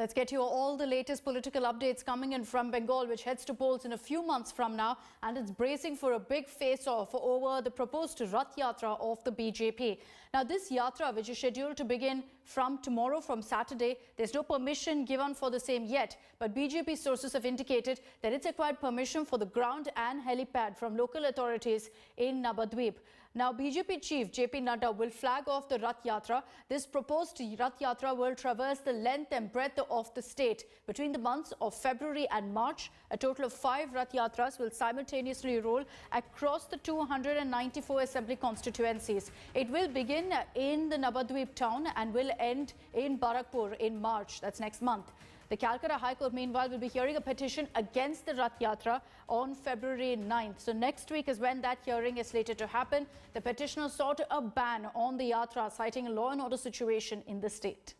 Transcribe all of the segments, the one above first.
Let's get you all the latest political updates coming in from Bengal, which heads to polls in a few months from now, and it's bracing for a big face-off over the proposed Rath Yatra of the BJP. Now, this Yatra, which is scheduled to begin from tomorrow, from Saturday, there's no permission given for the same yet, but BJP sources have indicated that it's acquired permission for the ground and helipad from local authorities in Navadvip. Now, BJP chief JP Nadda will flag off the Rath Yatra. This proposed Rath Yatra will traverse the length and breadth of the state. Between the months of February and March, a total of 5 Rath Yatras will simultaneously roll across the 294 assembly constituencies. It will begin in the Navadvip town and will end in Barakpur in March. That's next month. The Calcutta High Court, meanwhile, will be hearing a petition against the Rath Yatra on February 9th. So next week is when that hearing is slated to happen. The petitioner sought a ban on the Yatra, citing a law and order situation in the state.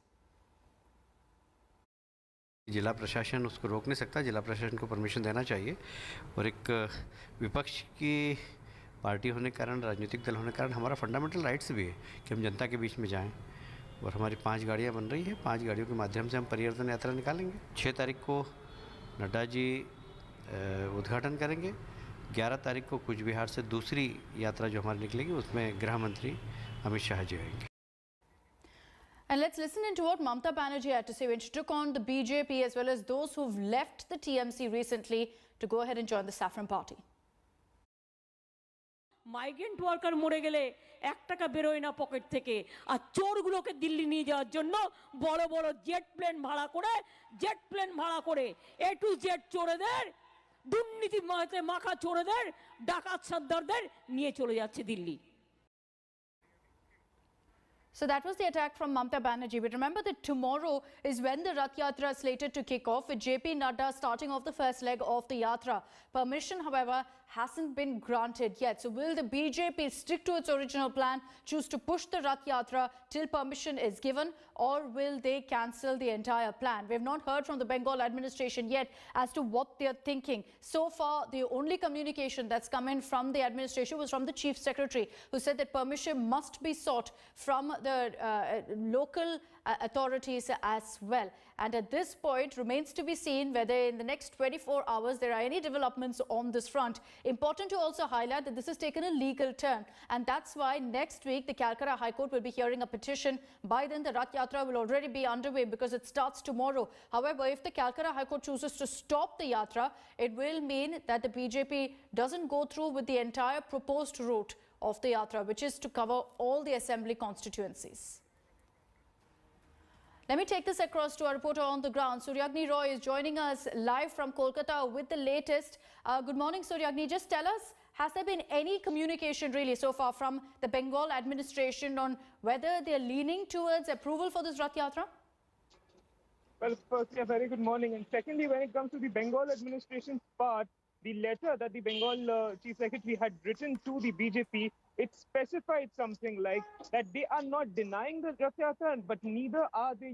जिला प्रशासन उसको रोक नहीं सकता, जिला प्रशासन को permission देना चाहिए। और एक विपक्ष की पार्टी होने के कारण, राजनीतिक दल होने के कारण हमारा फंडामेंटल राइट्स भी है कि हम जनता के बीच में जाएं। और हमारी 5 गाड़ियां बन रही हैं, 5 गाड़ियों के माध्यम से हम परिवर्तन यात्रा निकालेंगे। 6 तारीख को नड्डा जी उद्घाटन करेंगे। 11 तारीख को कूच बिहार से दूसरी यात्रा जो हमारी निकलेगी, उसमें गृह मंत्री अमित शाह जी आएंगे। And let's listen into what Mamata Banerjee had to say when she took on the BJP as well as those who've left the TMC recently to go ahead and join the Saffron Party. Migrant worker মরে গেলে 1 টাকা বেরোয় না pocket থেকে, আর চোরগুলোকে দিল্লি নিয়ে যাওয়ার জন্য বড় বড় জেট প্লেন ভাড়া করে A to Z চোরেদের, দুর্নীতি মাখা চোরেদের, ডাকাত সর্দারদের নিয়ে চলে যাচ্ছে Delhi. So that was the attack from Mamata Banerjee. But remember that tomorrow is when the Rath Yatra is slated to kick off, with JP Nadda starting off the first leg of the Yatra. Permission, however, hasn't been granted yet. So will the BJP stick to its original plan, choose to push the Rath Yatra till permission is given, or will they cancel the entire plan? We have not heard from the Bengal administration yet as to what they are thinking. So far, the only communication that's come in from the administration was from the Chief Secretary, who said that permission must be sought from the local authorities as well. And at this point, remains to be seen whether in the next 24 hours there are any developments on this front. Important to also highlight that this has taken a legal turn, and that's why next week the Calcutta High Court will be hearing a petition. By then the Rath Yatra will already be underway because it starts tomorrow. However, if the Calcutta High Court chooses to stop the Yatra, it will mean that the BJP doesn't go through with the entire proposed route of the Yatra, which is to cover all the assembly constituencies. Let me take this across to our reporter on the ground. Suryagni Roy is joining us live from Kolkata with the latest. Good morning, Suryagni. Just tell us, has there been any communication really so far from the Bengal administration on whether they are leaning towards approval for this Rath Yatra? Well, firstly, a very good morning. And secondly, when it comes to the Bengal administration's part, the letter that the Bengal Chief Secretary had written to the BJP, it specified something like that they are not denying the Rath Yatra, but neither are they,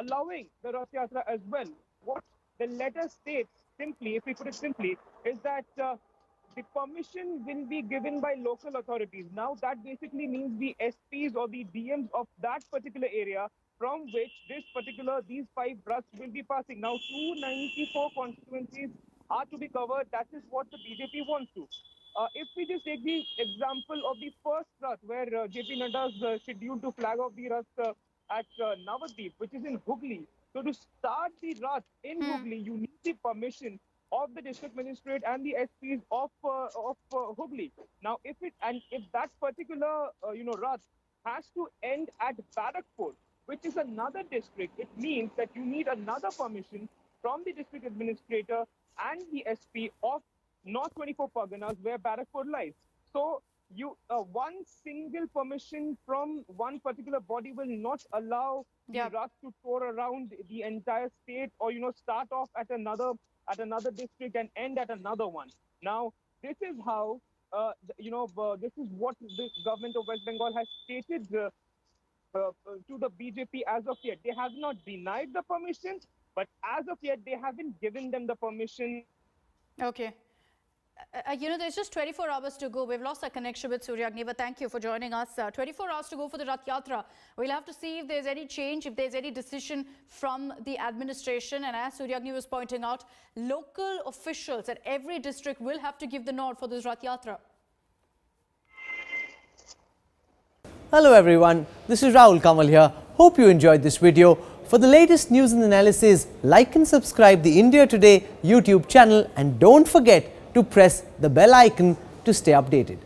allowing the Rath Yatra as well. What the letter states, simply, if we put it simply, is that the permission will be given by local authorities. Now, that basically means the SPs or the DMs of that particular area from which these 5 Raths will be passing. Now, 294 constituencies are to be covered. That is what the BJP wants to. If we just take the example of the first Rath, where JP Nadda is scheduled to flag off the Rath at Navadvip, which is in Hooghly. So to start the Rath in Hooghly, you need the permission of the district magistrate and the SPs of Hooghly. Now, if that particular Rath has to end at Barakpur, which is another district, it means that you need another permission from the district administrator and the SP of North 24 Parganas, where Barakpur lies. So one single permission from one particular body will not allow the Rath to tour around the entire state, or start off at another district and end at another one. Now, this is how this is what the government of West Bengal has stated to the BJP as of yet. They have not denied the permission, but as of yet they haven't given them the permission. Okay. There's just 24 hours to go. We've lost our connection with Suryagni, but thank you for joining us. 24 hours to go for the Rath Yatra. We'll have to see if there's any change, if there's any decision from the administration. And as Suryagni was pointing out, local officials at every district will have to give the nod for this Rath Yatra. Hello everyone, this is Rahul Kamal here. Hope you enjoyed this video. For the latest news and analysis, like and subscribe the India Today YouTube channel and don't forget to press the bell icon to stay updated.